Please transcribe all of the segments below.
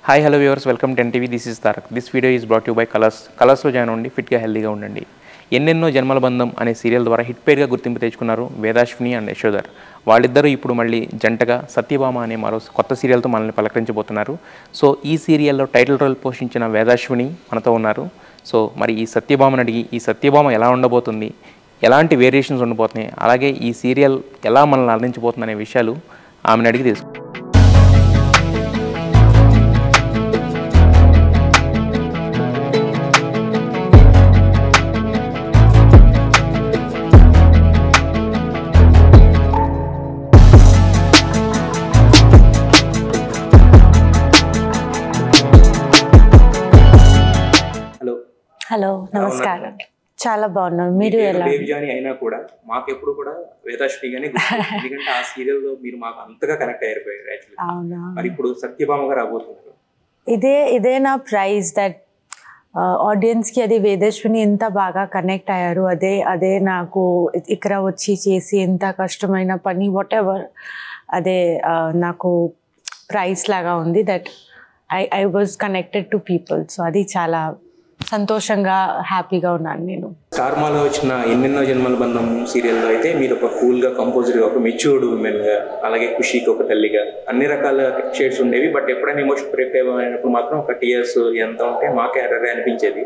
Hi hello viewers, welcome 10 TV. This is Tarak. This video is brought you by కలర్స్లో join అవ్వండి, ఫిట్గా హెల్దీగా ఉండండి. ఎన్నెన్నో జన్మల బంధం అనే సీరియల్ ద్వారా హిట్ పేరుగా గుర్తింపు తెచ్చుకున్నారు వేదాశ్విని అండ్ యశోధర్. వాళ్ళిద్దరూ ఇప్పుడు మళ్ళీ జంటగా సత్యభామ అనే మరో కొత్త సీరియల్తో మనల్ని పలకరించబోతున్నారు. సో ఈ సీరియల్లో టైటిల్ రోల్ పోషించిన వేదాశ్విని మనతో ఉన్నారు. సో మరి ఈ సత్యభామను అడిగి ఈ సత్యభామ ఎలా ఉండబోతుంది, ఎలాంటి వేరియేషన్స్ ఉండబోతున్నాయి, అలాగే ఈ సీరియల్ ఎలా మనల్ని అందించబోతుంది అనే విషయాలు ఆమెను అడిగి తెలుసు. హలో, నమస్కారం. చాలా బాగున్నాను. మీరు ఎలా? జాని అయినా కూడా మాకు ఎప్పుడు కూడా వేదాశ్రీ గానే ఎందుకంటే ఆ సీరియల్ లో మీరు మాకు అంతగా కనెక్ట్ అయిపోయారు యాక్చువల్లీ. అవునా? మరి ఇప్పుడు సత్యభామ గారు రాబోతున్నారు. ఇదే నా ప్రైజ్ దట్ ఆడియన్స్ కి అది వేదాశ్విని ఎంత బాగా కనెక్ట్ అయ్యారు. అదే నాకు ఇక్కడ వచ్చి చేసి ఎంత కష్టమైన పని వాట్ ఎవర్ అదే నాకు ప్రైజ్ లాగా ఉంది. That I was connected to people. So అది చాలా సంతోషంగా హ్యాపీగా ఉన్నాను నేను. స్టార్మాలో వచ్చిన ఎన్నెన్నో జన్మల బంధం సీరియల్లో అయితే మీరు ఒక కూల్గా కంపోజర్గా, ఒక మెచ్యూర్డ్ ఉమెన్గా, అలాగే ఖుషీకి ఒక తల్లిగా అన్ని రకాల షేడ్స్ ఉండేవి. బట్ ఎప్పుడైనా ఎమోషన్ బ్రేక్ అయినప్పుడు మాత్రం ఒక టీయర్స్ ఎంత ఉంటే మాకే ఎర్రరే అనిపించేది.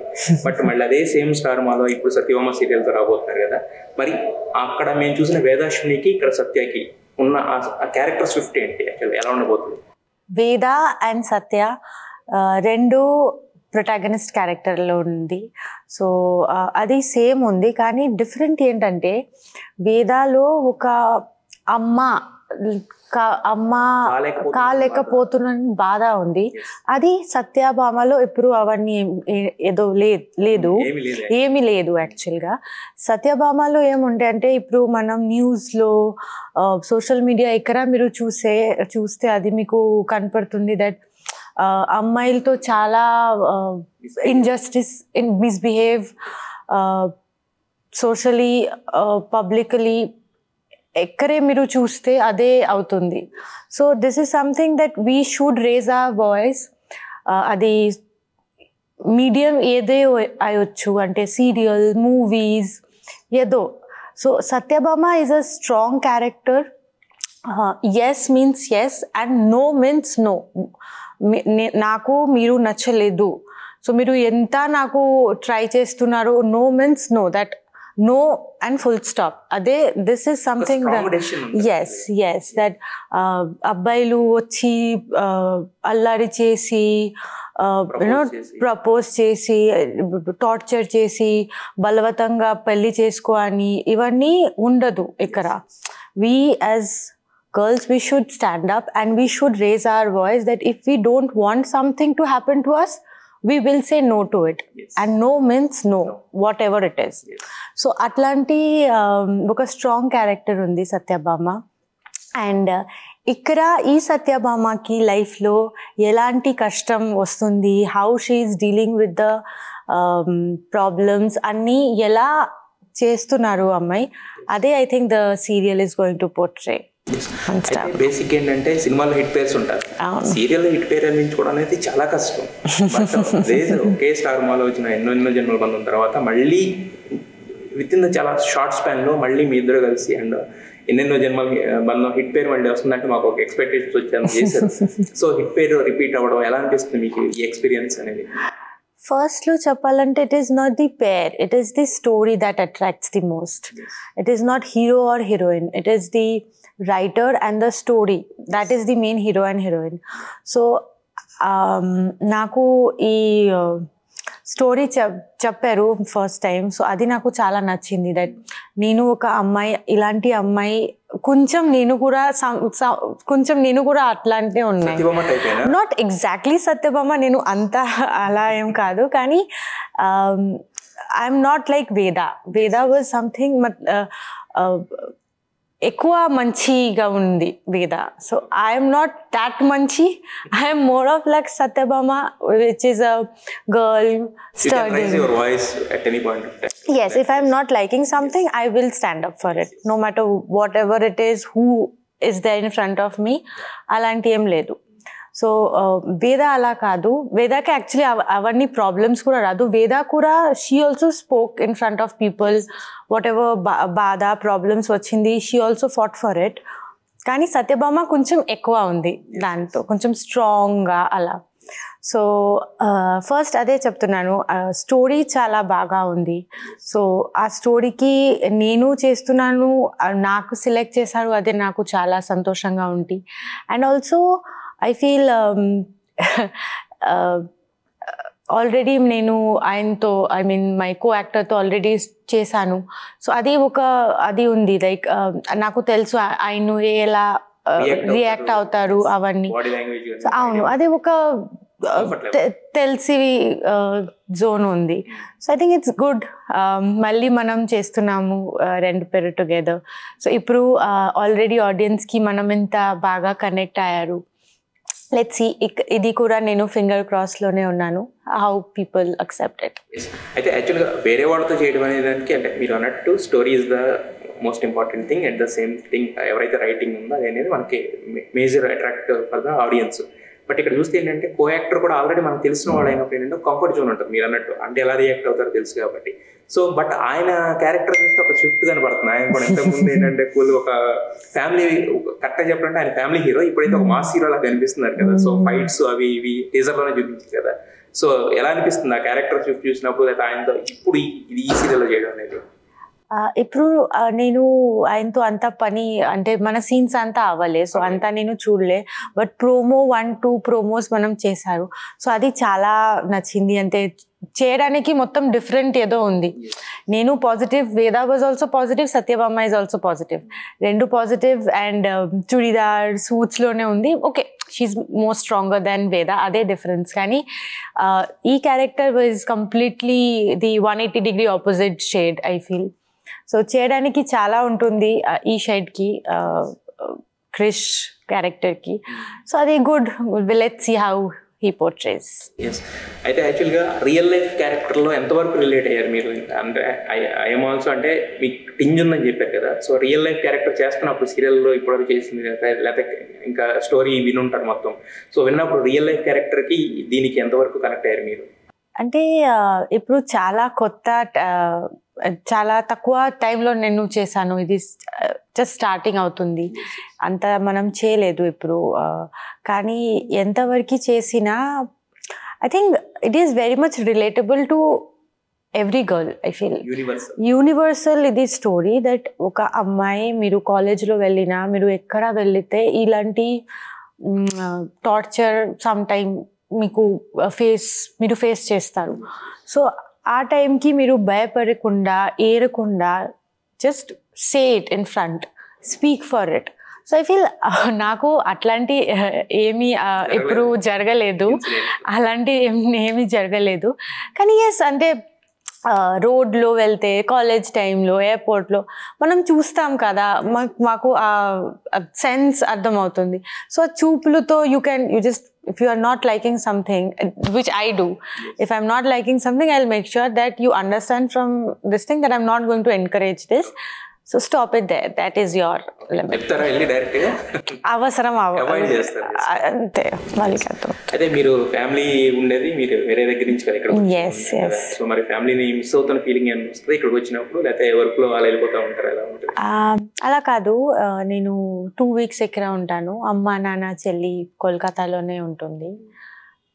బట్ మళ్ళీ అదే సేమ్ స్టార్మాలో ఇప్పుడు సత్యభామ సీరియల్తో రాబోతున్నారు కదా. మరి అక్కడ మేము చూసిన వేదాశ్వినికి ఇక్కడ సత్యకి ఉన్న ఆ క్యారెక్టర్ స్విఫ్ట్ ఏంటి, యాక్చువల్లీ ఎలా ఉండబోతుంది? వేద అండ్ సత్య రెండు ప్రొటాగనిస్ట్ క్యారెక్టర్లో ఉంది. సో అది సేమ్ ఉంది, కానీ డిఫరెంట్ ఏంటంటే వేదాలో ఒక అమ్మ కాలేకపోతున్న బాధ ఉంది. అది సత్యభామలో ఇప్పుడు అవన్నీ ఏదో ఏమీ లేదు. యాక్చువల్గా సత్యభామలో ఏముండే అంటే ఇప్పుడు మనం న్యూస్లో సోషల్ మీడియా ఎక్కడ మీరు చూస్తే అది మీకు కనపడుతుంది దట్ అమ్మాయిలతో చాలా ఇంజస్టిస్ మిస్బిహేవ్ సోషలీ పబ్లికలీ ఎక్కడే మీరు చూస్తే అదే అవుతుంది. So this is something that we should raise our voice. అది మీడియం ఏదే అయ్యొచ్చు, అంటే సీరియల్, మూవీస్ ఏదో. So Satyabhama is a strong character. Yes means yes and no means no. నాకు మీరు నచ్చలేదు, సో మీరు ఎంత నాకు ట్రై చేస్తున్నారు, no means no, that no and full stop. అదే this is something yes that అబ్బాయిలు వచ్చి అల్లరి చేసి ప్రపోజ్ చేసి టార్చర్ చేసి బలవంతంగా పెళ్లి చేసుకో అని ఇవన్నీ ఉండదు ఇక్కడ. we as girls, we should stand up and we should raise our voice that if we don't want something to happen to us, we will say no to it. Yes. And no means no, whatever it is. Yes. So atlanti oka strong character undi Satyabhama. And ఇక్కడ ఈ సత్యభామకి లైఫ్లో ఎలాంటి కష్టం వస్తుంది, how she is dealing with the problems అన్నీ ఎలా చేస్తున్నారు అమ్మాయి, అదే I think the serial is going to portray. Basic ఏంటంటే సినిమాలో హిట్ పేర్స్ ఉంటారు, సీరియల్లో హిట్ పేరు అందించుకోవడం అనేది చాలా కష్టం. ఒకే స్టార్మాలో వచ్చిన ఎన్నెన్నో జన్మల బంధం తర్వాత మళ్ళీ విత్ ఇన్ ద చాలా షార్ట్ స్పాన్లో మళ్ళీ మీ ఇద్దరు కలిసి అండ్ ఎన్నెన్నో జన్మల బంధం హిట్ పేరు మళ్ళీ వస్తుందంటే మాకు ఒక ఎక్స్పెక్టేషన్స్ వచ్చాను చేశారు. సో హిట్ పేరు రిపీట్ అవ్వడం ఎలా అనిపిస్తుంది మీకు, ఈ ఎక్స్పీరియన్స్ అనేది? ఫస్ట్లో చెప్పాలంటే it is not the pair, it is the story that attracts the most. It is not hero or heroine, it is the writer and the story, that is the main hero and heroine. So నాకు ఈ story చెప్పారు first time. So అది నాకు చాలా నచ్చింది. That నేను ఒక అమ్మాయి, ఇలాంటి అమ్మాయి, కొంచెం నేను కూడా అట్లాంటిదే ఉన్నాయి. నాట్ ఎగ్జాక్ట్లీ సత్యభామ, నేను అంత అలా ఏం కాదు, కానీ I'm not like Veda was something ఎక్కువ మంచిగా ఉంది Veda. So I'm not that మంచి, I'm more of like Satyabhama which is a girl studying. Yes, if I'm not liking something, I will stand up for it, no matter whatever it is, who is there in front of me. Alanti em ledu. So వేద అలా కాదు, వేదాకి actually అవన్నీ problems కూడా రాదు. వేద కూడా she also spoke in front of people, what ever బాధ problems వచ్చింది, she also fought for it. కానీ సత్యభామ కొంచెం ఎక్కువ ఉంది దాంతో, కొంచెం స్ట్రాంగ్గా అలా. సో ఫస్ట్ అదే చెప్తున్నాను, స్టోరీ చాలా బాగా ఉంది. సో ఆ స్టోరీకి నేను చేస్తున్నాను, నాకు సెలెక్ట్ చేశారు, అదే నాకు చాలా సంతోషంగా ఉంది. And also I feel already నేను ఆయనతో, ఐ మీన్ మై కో యాక్టర్తో ఆల్రెడీ చేశాను. సో అది ఉంది, లైక్ నాకు తెలుసు ఆయన ఎలా రియాక్ట్ అవుతారు అవన్నీ. అవును, అది ఒక తెలిసి జోన్ ఉంది. So I think it's good. మళ్ళీ మనం చేస్తున్నాము రెండు పేరు టుగెదర్. సో ఇప్పుడు ఆల్రెడీ ఆడియన్స్కి మనం ఇంత బాగా కనెక్ట్ అయ్యారు. లెట్స్ సీ, ఇది కూడా నేను ఫింగర్ క్రాస్లోనే ఉన్నాను, హౌ పీపుల్ అక్సెప్ట్ ఇట్. అయితే యాక్చువల్గా వేరే వాళ్ళతో చేయడం అనేదానికి, అంటే మీరు అన్నట్టు story is the most important thing. At the same thing ఎవరైతే రైటింగ్ ఉందో అది అనేది మనకి major attract for the audience. But ఇక్కడ చూస్తే ఏంటంటే కో యాక్టర్ కూడా ఆల్రెడీ మనకు తెలిసిన వాళ్ళు అయినప్పుడు ఏంటంటే కంఫర్ట్ జోన్ ఉంటుంది మీరు అన్నట్టు, అంటే ఎలా రియాక్ట్ అవుతారో తెలుసు కాబట్టి. సో బట్ ఆయన క్యారెక్టర్ చూస్తే ఒక షిఫ్ట్ కనబడుతుంది. ఆయన కూడా ఇంతకుముందు ఏంటంటే కూల్ ఒక ఫ్యామిలీ, కరెక్ట్గా చెప్పాలంటే ఆయన ఫ్యామిలీ హీరో, ఇప్పుడైతే ఒక మాస్ హీరో లాగా కనిపిస్తున్నారు కదా. సో ఫైట్స్ అవి ఇవి టీజర్లోనే చూపించారు కదా. సో ఎలా అనిపిస్తుంది ఆ క్యారెక్టర్ షిఫ్ట్ చూసినప్పుడు, లేదా ఆయనతో ఇప్పుడు ఇది ఈ సీరియల్లో చేయడం అనేది? ఇప్పుడు నేను ఆయనతో అంత పని, అంటే మన సీన్స్ అంతా అవ్వలే, సో అంతా నేను చూడలే. బట్ 1-2 ప్రోమోస్ మనం చేశారు. సో అది చాలా నచ్చింది. అంటే చేయడానికి మొత్తం డిఫరెంట్ ఏదో ఉంది. నేను positive, Veda was also positive, Satyabhama is also positive, రెండు పాజిటివ్. అండ్ చుడిదార్ సూట్స్లోనే ఉంది. Okay, she more stronger than Veda, అదే డిఫరెన్స్. కానీ ఈ character was completely the 180-degree opposite shade I feel. So చేయడానికి చాలా ఉంటుంది ఈ షైడ్కి, క్రిష్ క్యారెక్టర్కి. సో అది good. Let's see how he portrays. Yes. అయితే యాక్చువల్గా రియల్ లైఫ్ క్యారెక్టర్లో ఎంతవరకు రిలేట్ అయ్యారు మీరు? అంటే ఐఎమ్ ఆల్సో, అంటే మీకు టింజ్ ఉందని చెప్పారు కదా. సో రియల్ లైఫ్ క్యారెక్టర్ చేస్తున్నప్పుడు సీరియల్లో ఇప్పటివరకు చేసింది లేకపోతే ఇంకా స్టోరీ వినుంటారు మొత్తం. సో విన్నప్పుడు రియల్ లైఫ్ క్యారెక్టర్కి దీనికి ఎంతవరకు కనెక్ట్ అయ్యారు మీరు? అంటే ఇప్పుడు చాలా తక్కువ టైంలో నేను చేశాను. ఇది జస్ట్ స్టార్టింగ్ అవుతుంది, అంత మనం చేయలేదు ఇప్పుడు. కానీ ఎంతవరకు చేసినా I think it is very much relatable to every girl. I feel universal ఇది స్టోరీ. దట్ ఒక అమ్మాయి, మీరు కాలేజ్లో వెళ్ళినా, మీరు ఎక్కడ వెళితే ఇలాంటి టార్చర్ సమ్ టైమ్ మీరు ఫేస్ చేస్తారు. సో ఆ టైంకి మీరు భయపడకుండా, ఏరకుండా, just say it in front, speak for it. So I feel నాకు అట్లాంటి ఏమీ ఎప్పుడు జరగలేదు, అలాంటి ఏమీ జరగలేదు. కానీ ఎస్, అంటే రోడ్లో వెళ్తే, కాలేజ్ టైంలో, ఎయిర్పోర్ట్లో మనం చూస్తాం కదా, మాకు ఆ సెన్స్ అర్థమవుతుంది. సో చూపులతో you just, if you are not liking something, which I do, if I'm not liking something, I'll make sure that you understand from this thing that I'm not going to encourage this. So stop it there. That is your limit. అవసరం అంతే. అయితే మీరు family ఉండేది, మీరు వేరే దగ్గర నుంచి ఇక్కడ, సో మరి ఫ్యామిలీని మిస్ అవుతున్న ఫీలింగ్ ఏమైనా వస్తుంది ఇక్కడికి వచ్చినప్పుడు, లేకపోతే వర్క్లో అలా వెళ్ళిపోతూ ఉంటారు? ఎలా ఉంటుంది? అలా కాదు, నేను 2 weeks ఇక్కడ ఉంటాను. అమ్మ, నాన్న, చెల్లి కోల్కతాలోనే ఉంటుంది.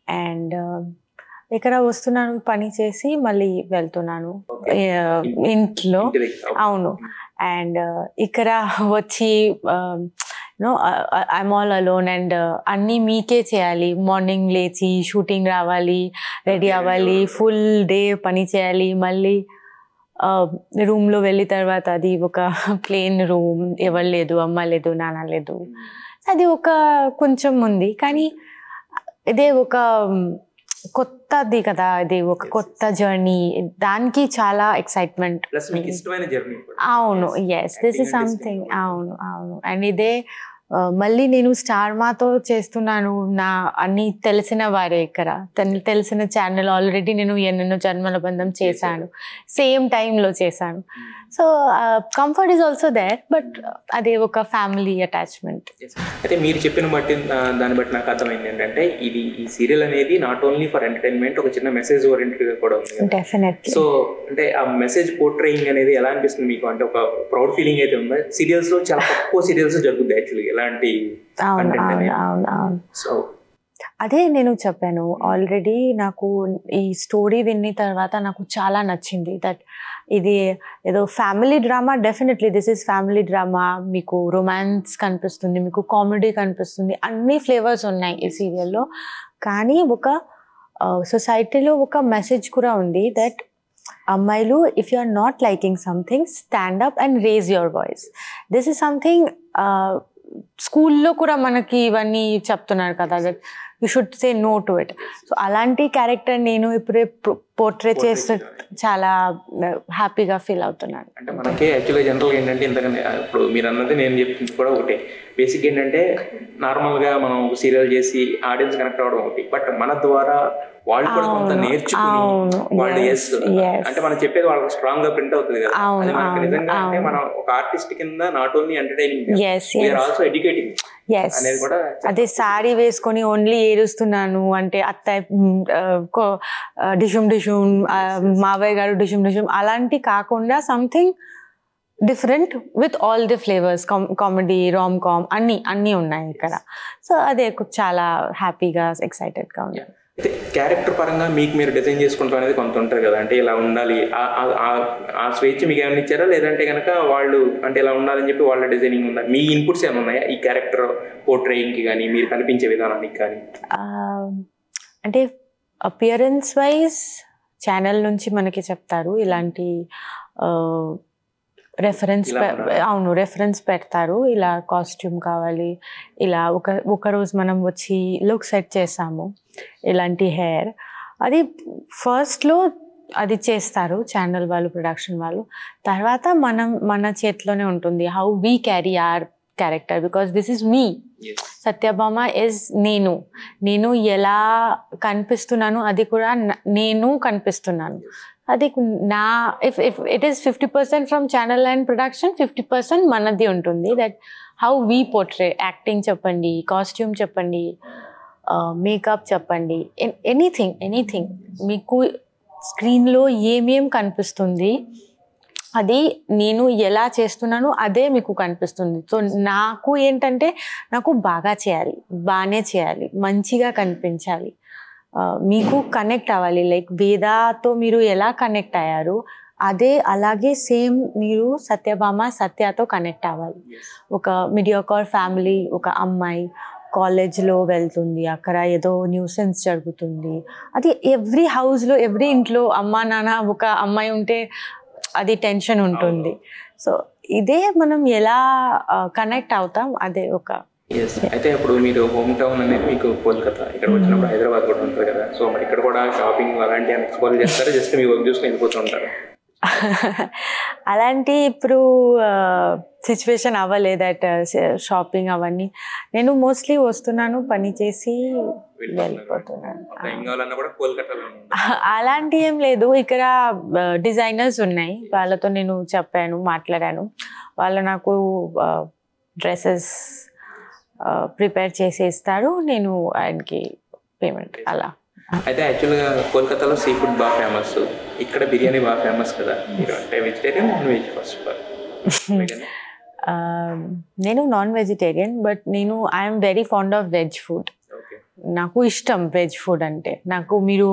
అండ్ ఇక్కడ వస్తున్నాను, పని చేసి మళ్ళీ వెళ్తున్నాను ఇంట్లో. అవును. అండ్ ఇక్కడ వచ్చి ఐఎమ్ ఆల్ అలోన్. అండ్ అన్నీ మీకే చేయాలి. మార్నింగ్ లేచి షూటింగ్ రావాలి, రెడీ అవ్వాలి, ఫుల్ డే పని చేయాలి. మళ్ళీ రూమ్లో వెళ్ళిన తర్వాత అది ఒక ప్లేన్ రూమ్, ఎవరు లేదు, అమ్మ లేదు, నాన్న లేదు. అది ఒక కొంచెం ఉంది. కానీ ఇదే ఒక కొత్తది కదా, ఇది ఒక కొత్త జర్నీ, దానికి చాలా ఎక్సైట్మెంట్. అవును, ఎస్, దిస్ ఇస్ సంథింగ్. అవును. అండ్ ఇదే మళ్ళీ నేను స్టార్ మాతో చేస్తున్నాను. నా అన్ని తెలిసిన వారే ఇక్కడ, తెలిసిన ఛానల్ ఆల్రెడీ నేను ఎన్నెన్నో జన్మల బంధం చేశాను, సేమ్ టైంలో చేశాను. So comfort is also there, but అది ఒక ఫ్యామిలీ అటాచ్మెంట్. అయితే మీరు చెప్పిన బట్టి దాన్ని బట్టి నాకు అర్థమైంది ఏంటంటే ఈ సీరియల్ అనేది నాట్ ఓన్లీ ఫర్ ఎంటర్టైన్మెంట్, ఒక చిన్న మెసేజ్ ఓరియంటెడ్ కూడా ఉంది. డెఫినెట్లీ. సో అంటే ఆ మెసేజ్ పోర్ట్రేయింగ్ అనేది ఎలా అనిపిస్తుంది మీకు? అంటే ఒక ప్రౌడ్ ఫీలింగ్ అయితే ఉందా? సీరియల్స్ లో చాలా తక్కువ సీరియల్స్ జరుగుతుంది యాక్చువల్లీ ఎలాంటి. సో అదే నేను చెప్పాను ఆల్రెడీ, నాకు ఈ స్టోరీ విన్న తర్వాత నాకు చాలా నచ్చింది. దట్ ఇది ఏదో family drama, definitely this is family drama. మీకు రొమాన్స్ కనిపిస్తుంది, మీకు కామెడీ కనిపిస్తుంది, అన్ని ఫ్లేవర్స్ ఉన్నాయి ఈ సీరియల్లో. కానీ ఒక సొసైటీలో ఒక మెసేజ్ కూడా ఉంది దట్ అమ్మాయిలు, if you are not liking something, stand up and raise your voice. This is something స్కూల్లో కూడా మనకి ఇవన్నీ చెప్తున్నారు కదా, that you should say no to it. So అలాంటి క్యారెక్టర్ నేను ఇప్పుడే పోర్ట్రే చేస్తే చాలా హ్యాపీగా ఫీల్ అవుతున్నాను. అంటే మనకి యాక్చువల్గా జనరల్గా ఏంటంటే, ఇంతకంటే ఇప్పుడు మీరు అన్నది నేను చెప్తుంది కూడా ఒకటే. బేసిక్ ఏంటంటే నార్మల్గా మనం ఒక సీరియల్ చేసి ఆడియన్స్ కనెక్ట్ అవ్వడం ఒకటి, బట్ మన ద్వారా వాళ్ళు కూడా కొంత నేర్చుకుని వాళ్ళు అంటే మనం చెప్పేది వాళ్ళకి స్ట్రాంగ్ గా ప్రింట్ అవుతుంది కదా. అది మనకి నిజంగా అంటే మనం ఒక ఆర్టిస్ట్ కింద not only entertaining, we are also educating అనేది కూడా. అదే సారీ వేసుకొని ఓన్లీ ఏడుస్తున్నాను అంటే అత్తయ్య డిషుమ్ డిషుమ్, మావయ్య గారు డిషుమ్ డిషుమ్ అలాంటి కాకుండా something different with all the flavours, comedy, rom com అన్నీ ఉన్నాయి ఇక్కడ. సో అదే చాలా హ్యాపీగా ఎక్సైటెడ్గా ఉంది. అయితే క్యారెక్టర్ పరంగా మీకు మీరు డిజైన్ చేసుకుంటాం అనేది కొంత ఉంటుంది కదా, అంటే ఇలా ఉండాలి, ఆ స్వేచ్ఛ మీకు ఏమైనా ఇచ్చారా? లేదంటే కనుక వాళ్ళు అంటే ఇలా ఉండాలని చెప్పి వాళ్ళ డిజైనింగ్ ఉందా? మీ ఇన్పుట్స్ ఏమైనా ఉన్నాయా ఈ క్యారెక్టర్ పోర్ట్రేయింగ్కి కానీ, మీరు కనిపించే విధానానికి కానీ? అంటే అపియరెన్స్ వైజ్ ఛానల్ నుంచి మనకి చెప్తారు ఇలాంటి రెఫరెన్స్ పెడతారు, ఇలా కాస్ట్యూమ్ కావాలి, ఇలా ఒక రోజు మనం వచ్చి లుక్ సెట్ చేసాము, ఇలాంటి హెయిర్, అది ఫస్ట్లో అది చేస్తారు ఛానల్ వాళ్ళు, ప్రొడక్షన్ వాళ్ళు. తర్వాత మన చేతిలోనే ఉంటుంది how we carry our character, because this is me. Satyabhama is నేను ఎలా కనిపిస్తున్నాను అది కూడా నేను కనిపిస్తున్నాను. అది నా if it is 50% from channel and production, 50% మనది ఉంటుంది. That how we portray, acting చెప్పండి, కాస్ట్యూమ్ చెప్పండి, మేకప్ చెప్పండి, ఎనీథింగ్ మీకు స్క్రీన్లో ఏమేం కనిపిస్తుంది అది నేను ఎలా చేస్తున్నాను అదే మీకు కనిపిస్తుంది. సో నాకు ఏంటంటే నాకు బాగానే చేయాలి, మంచిగా కనిపించాలి, మీకు కనెక్ట్ అవ్వాలి. లైక్ వేదాతో మీరు ఎలా కనెక్ట్ అయ్యారు అలాగే సేమ్ మీరు సత్యతో కనెక్ట్ అవ్వాలి. ఒక మీడియాకార్ ఫ్యామిలీ, ఒక అమ్మాయి కాలేజ్లో వెళ్తుంది, అక్కడ ఏదో న్యూసెన్స్ జరుగుతుంది, అది ఎవ్రీ హౌస్లో, ఎవ్రీ ఇంట్లో అమ్మా నాన్న ఒక అమ్మాయి ఉంటే అది టెన్షన్ ఉంటుంది. సో ఇదే మనం ఎలా కనెక్ట్ అవుతాం, అదే ఒక. అయితే ఇప్పుడు మీరు హోమ్ టౌన్ అనేది మీకు కోల్కతా, ఇక్కడ వచ్చినప్పుడు హైదరాబాద్ కూడా ఉంటుంది కదా. సో మరి ఇక్కడ కూడా షాపింగ్ అలాంటి ఎక్స్ప్లోర్ చేస్తారా, జస్ట్ మీ వర్క్ చూసుకుని వెళ్ళిపోతూ ఉంటారా? అలాంటి ఇప్పుడు సిచ్యువేషన్ అవ్వలేదట షాపింగ్ అవన్నీ. నేను మోస్ట్లీ వస్తున్నాను, పని చేసి వెళ్ళిపోతున్నాను. అలాంటి ఏం లేదు, ఇక్కడ డిజైనర్స్ ఉన్నాయి, వాళ్ళతో నేను మాట్లాడాను, వాళ్ళు నాకు డ్రెస్సెస్ ప్రిపేర్ చేసి ఇస్తారు, నేను ఆయనకి పేమెంట్ అలా. అయితే యాక్చువల్గా కోల్కతాలో సీ ఫుడ్ బాగా ఫేమస్, ఇక్కడ బిర్యానీ బాగా ఫేమస్ కదా. మీరు అంటే వెజిటేరియన్, నాన్ వెజ్? ఫస్ట్ నేను non vegetarian, but I'm very fond of veg food. నాకు ఇష్టం వెజ్ ఫుడ్ అంటే. నాకు మీరు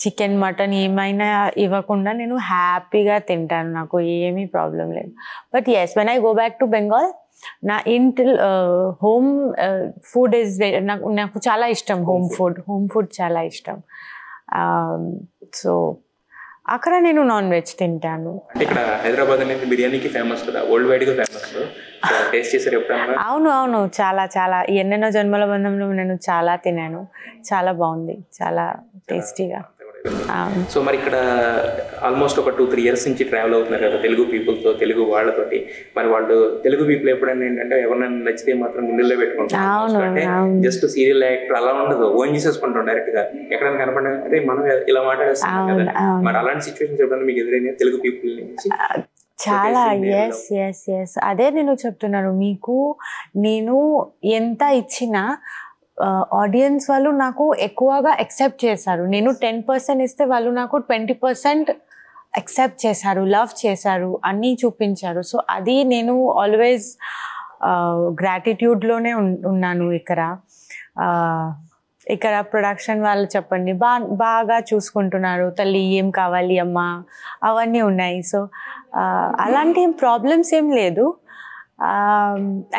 చికెన్, మటన్ ఏమైనా ఇవ్వకుండా నేను హ్యాపీగా తింటాను, నాకు ఏమీ ప్రాబ్లం లేదు. But yes, when I go back to Bengal, నా ఇంటి హోమ్ ఫుడ్ ఇస్ నాకు చాలా ఇష్టం. హోమ్ ఫుడ్ చాలా ఇష్టం. సో అక్కడ నేను నాన్ వెజ్ తింటాను. ఇక్కడ హైదరాబాద్ అనేది బిర్యానీకి ఫేమస్ కదా, వరల్డ్ వైడ్ గా ఫేమస్. టేస్ట్ చేశారు ఎప్పుడన్నా? అవును, చాలా ఎన్నెన్నో జన్మల బంధంలో నేను చాలా తిన్నాను, చాలా బాగుంది, చాలా టేస్టీగా. అవును. సో మరి ఇక్కడ ఆల్మోస్ట్ ఒక 2-3 ఇయర్స్ నుంచి ట్రావెల్ అవుతున్నారు కదా తెలుగు పీపుల్తో, తెలుగు వాళ్ళతోటి. మరి వాళ్ళు తెలుగు పీపుల్ ఎప్పుడైనా ఏంటంటే ఎవరినైనా నచ్చితే మాత్రం గుండెల్లో పెట్టుకుంటారు. అవును, అంటే అవును. జస్ట్ సీరియల్ యాక్టర్ అలా ఉండదు, ఓన్ చేసేసుకుంటాం డైరెక్ట్ గా. ఎక్కడైనా కనపడినా అంటే మనం ఇలా మాట్లాడేస్తాం కదా. మరి అలాంటి సిచ్యువేషన్స్ ఎప్పుడైనా మీకు ఎదురైనా తెలుగు పీపుల్ నుంచి? చాలా. ఎస్ అదే నేను చెప్తున్నాను మీకు. నేను ఎంత ఇచ్చినా ఆడియన్స్ వాళ్ళు నాకు ఎక్కువగా యాక్సెప్ట్ చేశారు. నేను 10% ఇస్తే వాళ్ళు నాకు 20% యాక్సెప్ట్ చేశారు, లవ్ చేశారు, అన్నీ చూపించారు. సో అది నేను ఆల్వేస్ గ్రాటిట్యూడ్లోనే ఉన్నాను. ఇక్కడ ప్రొడక్షన్ వాళ్ళు చెప్పండి బాగా చూసుకుంటున్నారు, తల్లి ఏం కావాలి అమ్మా అవన్నీ ఉన్నాయి. సో అలాంటి ప్రాబ్లమ్స్ ఏం లేదు.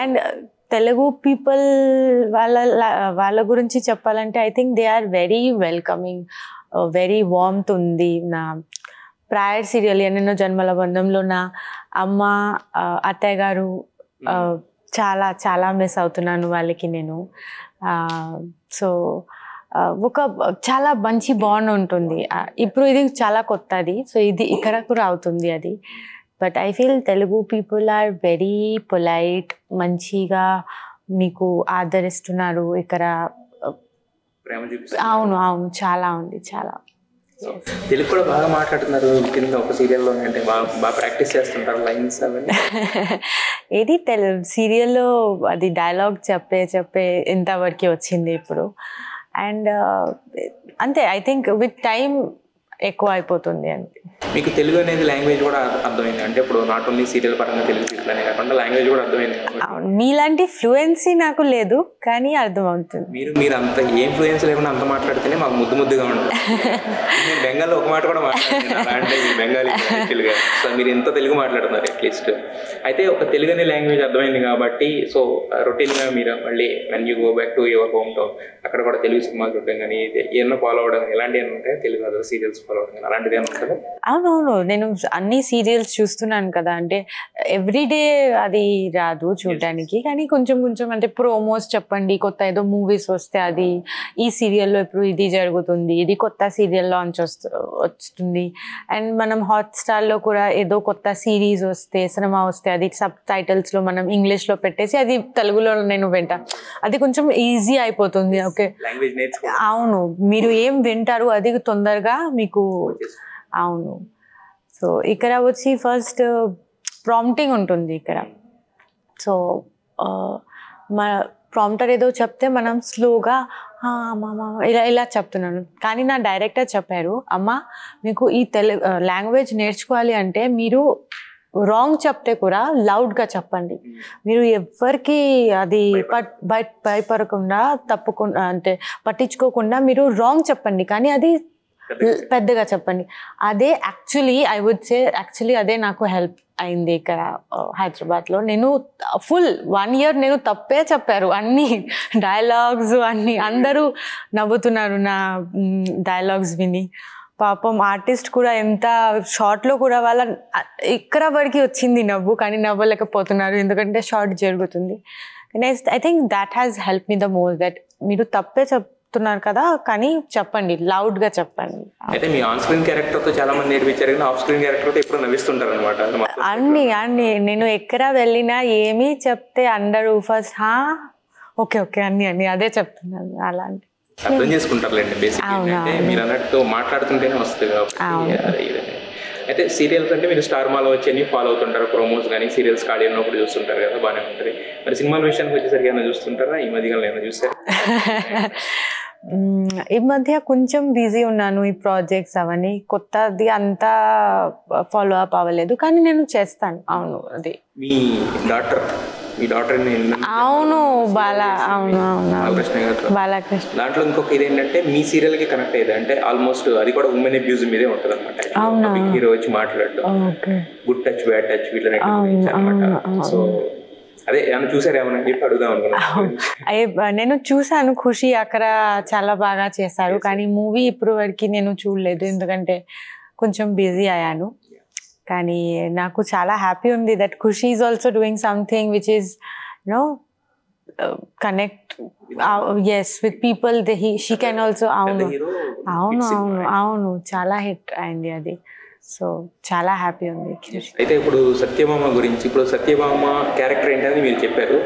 అండ్ తెలుగు పీపుల్ వాళ్ళ గురించి చెప్పాలంటే I think they are very welcoming, very warmth ఉంది. నా ప్రయర్ సీరియల్ ఎన్నెన్నో జన్మల బంధంలో నా అమ్మ అత్తయ్య గారు చాలా చాలా మిస్ అవుతున్నాను వాళ్ళకి నేను. సో ఒక చాలా మంచి బాండ్ ఉంటుంది. ఇప్పుడు ఇది చాలా కొత్తది, సో ఇది ఇక్కడ కూడా అవుతుంది అది. But I feel Telugu people are very polite, మంచిగా మీకు ఆదరిస్తున్నారు ఇక్కడ. అవును అవును, చాలా ఉంది, చాలా. తెలుగు కూడా బాగా మాట్లాడుతున్నారు కింద ఒక సీరియల్లో, అంటే బాగా ప్రాక్టీస్ చేస్తుంటారు లైన్స్ అవన్నీ. ఏది సీరియల్లో అది డైలాగ్ చెప్పే ఇంతవరకు వచ్చింది ఇప్పుడు. అండ్ అంతే, ఐ థింక్ విత్ టైం ఎక్కువ అయిపోతుంది అంతే. మీకు తెలుగు అనేది లాంగ్వేజ్ కూడా అర్థమైంది అంటే ఇప్పుడు నాట్ ఓన్లీ సీరియల్ పరంగా తెలుగు పీపుల్ అనే కాకుండా లాంగ్వేజ్ కూడా అర్థమైంది. మీలాంటి ఫ్లూయెన్సీ నాకు లేదు, కానీ అర్థమవుతుంది. మీరు అంత ఏం ఫ్లూయెన్సీ లేకుండా అంత మాట్లాడితేనే మాకు ముద్దుగా ఉంటుంది. నేను బెంగాల్లో ఒక మాట కూడా మాట్లాడుతున్నాను, అంటే బెంగాలీ యాక్చువల్గా. సో మీరు ఎంత తెలుగు మాట్లాడుతున్నారు అట్లీస్ట్. అయితే ఒక తెలుగు అనే లాంగ్వేజ్ అర్థమైంది కాబట్టి సో రొటీన్గా మీరు మళ్ళీ when you go back to your home town అక్కడ కూడా తెలుగు సినిమాలు చూడడం కానీ ఏమన్నా ఫాలో అవ్వడం ఇలాంటివి ఏమైనా ఉంటాయి, తెలుగు అదర్ సీరియల్స్ ఫాలో అవ్వడం కానీ అలాంటిది ఏమైనా ఉంటుంది? అవునవును, నేను అన్ని సీరియల్స్ చూస్తున్నాను కదా. అంటే ఎవ్రీడే అది రాదు చూడడానికి, కానీ కొంచెం అంటే ప్రోమోస్ చెప్పండి, కొత్త ఏదో మూవీస్ వస్తే అది ఈ సీరియల్లో ఇప్పుడు ఇది జరుగుతుంది, ఇది కొత్త సీరియల్ లాంచ్ వస్తుంది. అండ్ మనం హాట్స్టార్లో కూడా ఏదో కొత్త సిరీస్ వస్తే, సినిమా వస్తే అది సబ్ టైటిల్స్లో మనం ఇంగ్లీష్లో పెట్టేసి అది తెలుగులో నేను వింటా. అది కొంచెం ఈజీ అయిపోతుంది. ఓకే, అవును, మీరు ఏం వింటారు అది తొందరగా మీకు. అవును. సో ఇక్కడ వచ్చి ఫస్ట్ ప్రాంప్టింగ్ ఉంటుంది ఇక్కడ. సో మన ప్రాంప్టర్ ఏదో చెప్తే మనం స్లోగా ఇలా చెప్తున్నాను. కానీ నా డైరెక్టర్ చెప్పారు, అమ్మ మీకు ఈ లాంగ్వేజ్ నేర్చుకోవాలి అంటే మీరు రాంగ్ చెప్తే కూడా లౌడ్గా చెప్పండి. మీరు ఎవరికి అది భయపడకుండా అంటే పట్టించుకోకుండా మీరు రాంగ్ చెప్పండి, కానీ అది పెద్దగా చెప్పండి. అదే ఐ వుడ్ సే అదే నాకు హెల్ప్ అయింది ఇక్కడ హైదరాబాద్లో. నేను ఫుల్ 1 year నేను తప్పే చెప్పారు, అన్ని డైలాగ్స్ అన్ని అందరూ నవ్వుతున్నారు నా డైలాగ్స్ విని. పాపం ఆర్టిస్ట్ కూడా ఎంత షార్ట్లో కూడా వాళ్ళ ఇక్కడ వరకు వచ్చింది నవ్వు, కానీ నవ్వలేకపోతున్నారు ఎందుకంటే షార్ట్ జరుగుతుంది. I think that has help me the most, that మీరు తప్పే చెప్తున్నారు కదా కానీ చెప్పండి, లౌడ్గా చెప్పండి. అయితే మీ ఆన్ స్క్రీన్ క్యారెక్టర్తో చాలా మంది నేర్పించారు, కానీ ఆఫ్ స్క్రీన్ క్యారెక్టర్తో ఎప్పుడు నవ్విస్తుంటారు అనమాట. అన్ని నేను ఎక్కడ వెళ్ళినా ఏమీ చెప్తే అందరూ ఫస్ట్ ఓకే అన్ని అదే చెప్తున్నాను. అలాంటి అర్థం చేసుకుంటారులేండి బేసిక్. అంటే మీరు అన్నట్టు మాట్లాడుతుంటేనే వస్తుంది కాబట్టి. అయితే సీరియల్స్ అంటే మీరు స్టార్ మాలో వచ్చి ఫాలో అవుతుంటారు, ప్రోమోస్ కానీ సీరియల్స్ ఖాళీ ఉన్నప్పుడు చూస్తుంటారు కదా, బాగానే ఉంటుంది. మరి సినిమాల విషయానికి వచ్చేసరికి ఏమైనా చూస్తుంటారా? ఈ మధ్యకాలంలో ఏమైనా చూస్తారు? ఈ మధ్య కొంచెం బిజీ ఉన్నాను, ఈ ప్రాజెక్ట్స్ అవన్నీ కొత్తది అంతా ఫాలో అప్ అవ్వలేదు, కానీ నేను చేస్తాను. అవును, అది మీ డాటర్ అవును బాలకృష్ణ. దాంట్లో ఇంకొక ఇదేంటంటే మీ సీరియల్ కి కనెక్ట్ అయ్యేది అంటే ఆల్మోస్ట్ అది కూడా ఉమెన్ అబ్యూజ్ మీదే ఉంటుంది అనమాట. హీరో వచ్చి మాట్లాడడం, గుడ్ టచ్ బ్యాడ్ టచ్ వీటిని అనమాట. సో అదే ఏమైనా చూసారు ఏమన్నా చెప్పి అడుగుదాం అనుకున్నాను. నేను చూసాను, ఖుషి అక్కడ చాలా బాగా చేశారు, కానీ మూవీ ఇప్పుడు వరకు నేను చూడలేదు ఎందుకంటే కొంచెం బిజీ అయ్యాను. కానీ నాకు చాలా హ్యాపీ ఉంది that Khushi is also doing something which is connect yes with people. She can also అవును అవును అవును చాలా హిట్ అయింది అది. సో చాలా హ్యాపీ ఉంది. అయితే ఇప్పుడు సత్యభామ గురించి, ఇప్పుడు సత్యభామ క్యారెక్టర్ ఏంటని మీరు చెప్పారు.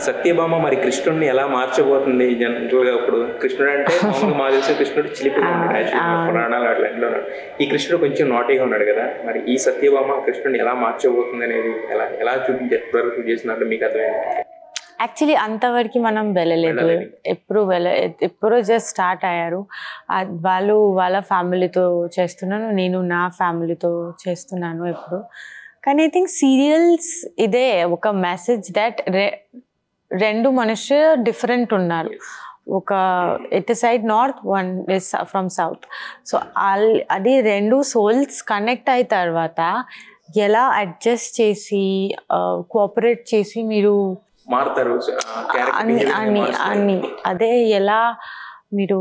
సత్యభామ మరి కృష్ణుడిని ఎలా మార్చబోతుంది జనరల్గా? ఇప్పుడు కృష్ణుడు అంటే మామూలుగా మాకు తెలిసిన కృష్ణుడు చిలిపిగా ఉన్నాడు, యాక్చువల్గా పురాణాలు అట్లా ఉన్నాడు. ఈ కృష్ణుడు కొంచెం నాటీగా ఉన్నాడు కదా, మరి ఈ సత్యభామ కృష్ణుడిని ఎలా మార్చబోతుంది అనేది ఎలా ఎలా చూపించారు, షూట్ చేసినట్లు మీకు అర్థమైంది? యాక్చువల్లీ అంతవరకు మనం వెళ్ళలేదు, ఎప్పుడు జస్ట్ స్టార్ట్ అయ్యారు. వాళ్ళు వాళ్ళ ఫ్యామిలీతో చేస్తున్నాను, నేను నా ఫ్యామిలీతో చేస్తున్నాను ఎప్పుడు. కానీ ఐ థింక్ సీరియల్స్ ఇదే ఒక మెసేజ్ దట్ రెండు మనుషులు డిఫరెంట్ ఉన్నారు. ఒక ఇటు side north, one is from south. So అది రెండు సోల్స్ కనెక్ట్ అయిన తర్వాత ఎలా అడ్జస్ట్ చేసి కోఆపరేట్ చేసి మీరు మారుతారు అని అదే ఎలా మీరు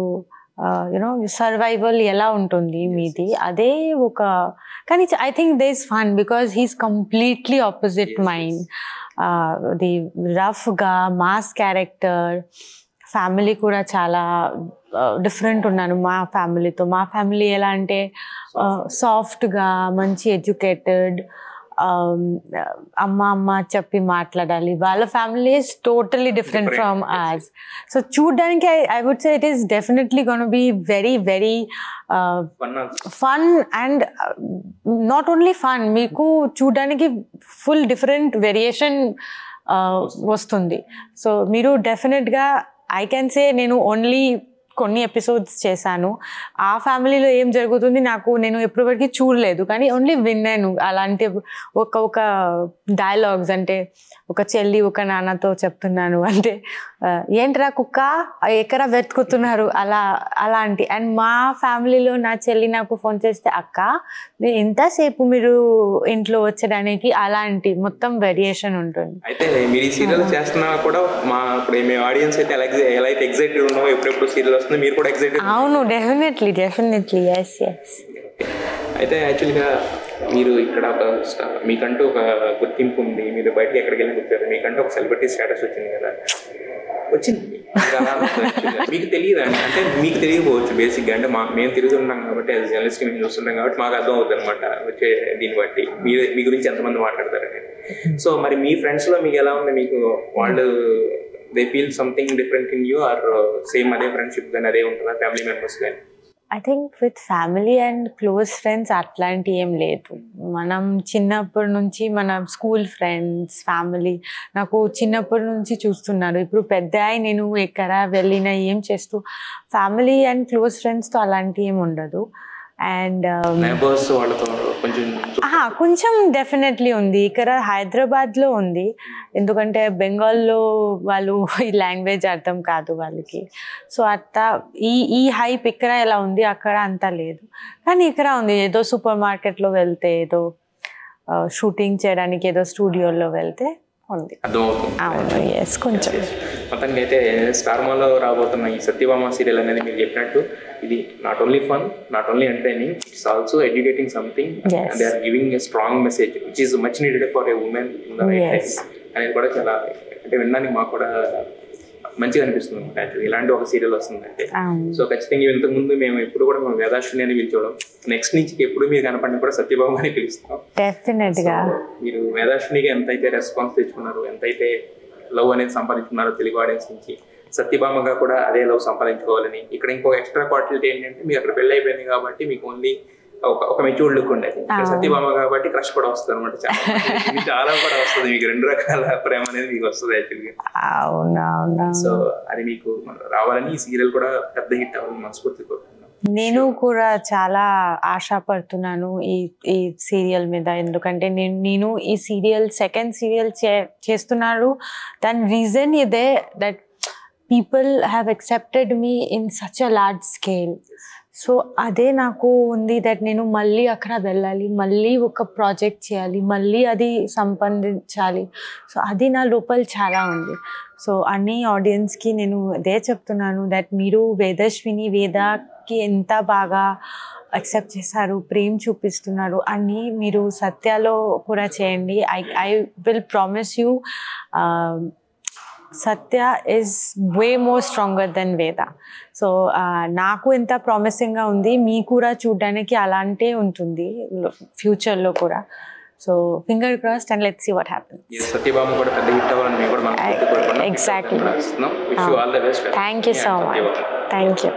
యునో సర్వైవల్ ఎలా ఉంటుంది మీది, అదే ఒక. కానీ I think they is fun because he's completely opposite mind. The రఫ్గా మాస్ క్యారెక్టర్. ఫ్యామిలీ కూడా చాలా డిఫరెంట్ ఉన్నాను మా ఫ్యామిలీతో. మా ఫ్యామిలీ ఎలా అంటే సాఫ్ట్గా, మంచి ఎడ్యుకేటెడ్, అమ్మ చెప్పి మాట్లాడాలి. వాళ్ళ family is totally different from ours. So చూడడానికి I would say it is definitely gonna be very very fun. And not only fun, మీకు చూడడానికి ఫుల్ డిఫరెంట్ వేరియేషన్ వస్తుంది. సో మీరు డెఫినెట్గా ఐ కెన్ సే నేను ఓన్లీ కొన్ని ఎపిసోడ్స్ చేశాను. ఆ ఫ్యామిలీలో ఏం జరుగుతుంది నేను ఎప్పటివరకు చూడలేదు, కానీ ఓన్లీ విన్నాను. అలాంటి ఒక డైలాగ్స్ అంటే ఒక చెల్లి ఒక నాన్నతో చెప్తున్నాను అంటే ఏంట్రా కుక్క ఎక్కడ వెతుకుతున్నారు అలాంటి. అండ్ మా ఫ్యామిలీలో నా చెల్లి నాకు ఫోన్ చేస్తే అక్క ఎంతసేపు మీరు ఇంట్లో వచ్చడానికి, అలాంటి మొత్తం వేరియేషన్ ఉంటుంది. అయితే మీరు ఈ సీరియల్ చేస్తున్నా కూడా ఇప్పుడు మీ ఆడియన్స్ అయితే ఎలా అయితే ఎక్సైటెడ్ ఉన్నామో ఎప్పుడెప్పుడు సీరియల్ వస్తుంది మీరు కూడా ఎక్సైటెడ్? అవును, డెఫినెట్లీ ఎస్. అయితే యాక్చువల్గా మీరు ఇక్కడ మీకంటూ ఒక గుర్తింపు ఉంది, మీరు బయటకి ఎక్కడికి వెళ్ళి గుర్తారు, మీకంటూ ఒక సెలబ్రిటీ స్టేటస్ వచ్చింది కదా, వచ్చింది మీకు తెలియదు అండి, అంటే మీకు తెలియకపోవచ్చు బేసిక్గా. అంటే మేము తిరుగుతున్నాం కాబట్టి యాజ్ జర్నలిస్ట్ మేము చూస్తుంటాం కాబట్టి మాకు అర్థం అవుతుంది అనమాట వచ్చే దీన్ని బట్టి మీ గురించి ఎంతమంది మాట్లాడతారని. సో మరి మీ ఫ్రెండ్స్లో మీకు ఎలా ఉంది? మీకు వాళ్ళు they feel something different in you are same అదే ఫ్రెండ్షిప్ కానీ అదే ఉంటుందా ఫ్యామిలీ మెంబర్స్ కానీ? I think with family and close friends అట్లాంటి ఏం లేదు. మనం చిన్నప్పటి నుంచి మన స్కూల్ ఫ్రెండ్స్, ఫ్యామిలీ నాకు చిన్నప్పటి నుంచి చూస్తున్నారు. ఇప్పుడు పెద్ద నేను ఎక్కడ వెళ్ళినా ఏం చేస్తూ ఫ్యామిలీ అండ్ క్లోజ్ ఫ్రెండ్స్తో అలాంటి ఏం ఉండదు. అండ్ కొంచెం డెఫినెట్లీ ఉంది. ఇక్కడ హైదరాబాద్లో ఉంది, ఎందుకంటే బెంగాల్లో వాళ్ళు ఈ లాంగ్వేజ్ అర్థం కాదు వాళ్ళకి. సో అట్లా ఈ హైప్ ఇక్కడ ఎలా ఉంది అక్కడ అంతా లేదు, కానీ ఇక్కడ ఉంది. ఏదో సూపర్ మార్కెట్లో వెళ్తే, ఏదో షూటింగ్ చేయడానికి ఏదో స్టూడియోలో వెళ్తే ఉంది. అవును, ఎస్. కొంచెం మొత్తానికి అయితే స్టార్ మాలో రాబోతున్న ఈ సత్యభామ సీరియల్ అనేది మీరు చెప్పినట్టు ఇది not only fun, not only entertaining, it's also educating something. They are giving a strong message which is much needed for a woman in the right time అనేది కూడా చాలా అంటే వినడానికి మాకు కూడా మంచిగా అనిపిస్తుంది అనమాట. యాక్చువల్లీ ఇలాంటి ఒక సీరియల్ వస్తుందంటే సో ఖచ్చితంగా ఇంతకు ముందు మేము ఎప్పుడు కూడా మేము వేదాశ్విని అని పిలిచోవడం, నెక్స్ట్ నుంచి ఎప్పుడు మీరు కనపడినా కూడా సత్యభామ అని పిలుస్తాం. మీరు వేదాశ్వినిగా ఎంతైతే రెస్పాన్స్ తెచ్చుకున్నారు, ఎంతైతే లవ్ అనేది సంపాదించుకున్నారో తెలుగు ఆడియన్స్ నుంచి, సత్యభామగా కూడా అదే లవ్ సంపాదించుకోవాలని. ఇక్కడ ఇంకో ఎక్స్ట్రా క్వాలిటీ ఏంటంటే మీకు అక్కడ పెళ్ళి అయిపోయింది కాబట్టి మీకు ఓన్లీ ఒక మెచ్యూర్డ్ లుక్ ఉండేది. సత్యభామ కాబట్టి క్రష్ కూడా వస్తుంది అనమాట, చాలా కూడా వస్తుంది మీకు. రెండు రకాల ప్రేమ అనేది మీకు వస్తుంది యాక్చువల్గా. సో అది మీకు రావాలని ఈ సీరియల్ కూడా పెద్ద హిట్ అవ్వాలని మనస్ఫూర్తి కోరుకుంటున్నాను. నేను కూడా చాలా ఆశపడుతున్నాను ఈ సీరియల్ మీద, ఎందుకంటే నేను ఈ సీరియల్ సెకండ్ సీరియల్ చేస్తున్నారు. దాని రీజన్ ఇదే, that people have accepted me in such a large scale. So అదే నాకు ఉంది, దట్ నేను మళ్ళీ అక్కడ వెళ్ళాలి, మళ్ళీ ఒక ప్రాజెక్ట్ చేయాలి, మళ్ళీ అది సంపాదించాలి. సో అది నా లోపల చాలా ఉంది. సో అన్ని ఆడియన్స్కి నేను అదే చెప్తున్నాను, దట్ మీరు వేదాకి ఎంత బాగా యాక్సెప్ట్ చేశారు, ప్రేమ చూపిస్తున్నారు అని మీరు సత్యాలో కూడా చేయండి. I will promise you Satya is way more stronger then వేద. సో నాకు ఎంత ప్రామిసింగ్గా ఉంది, మీ కూడా చూడడానికి అలాంటే ఉంటుంది ఫ్యూచర్లో కూడా. So finger crossed and let's see what happens. Satyabhama కూడా పెద్ద హిట్ అవ్వాలని మేము కూడా exactly. Thank you so much. Thank you.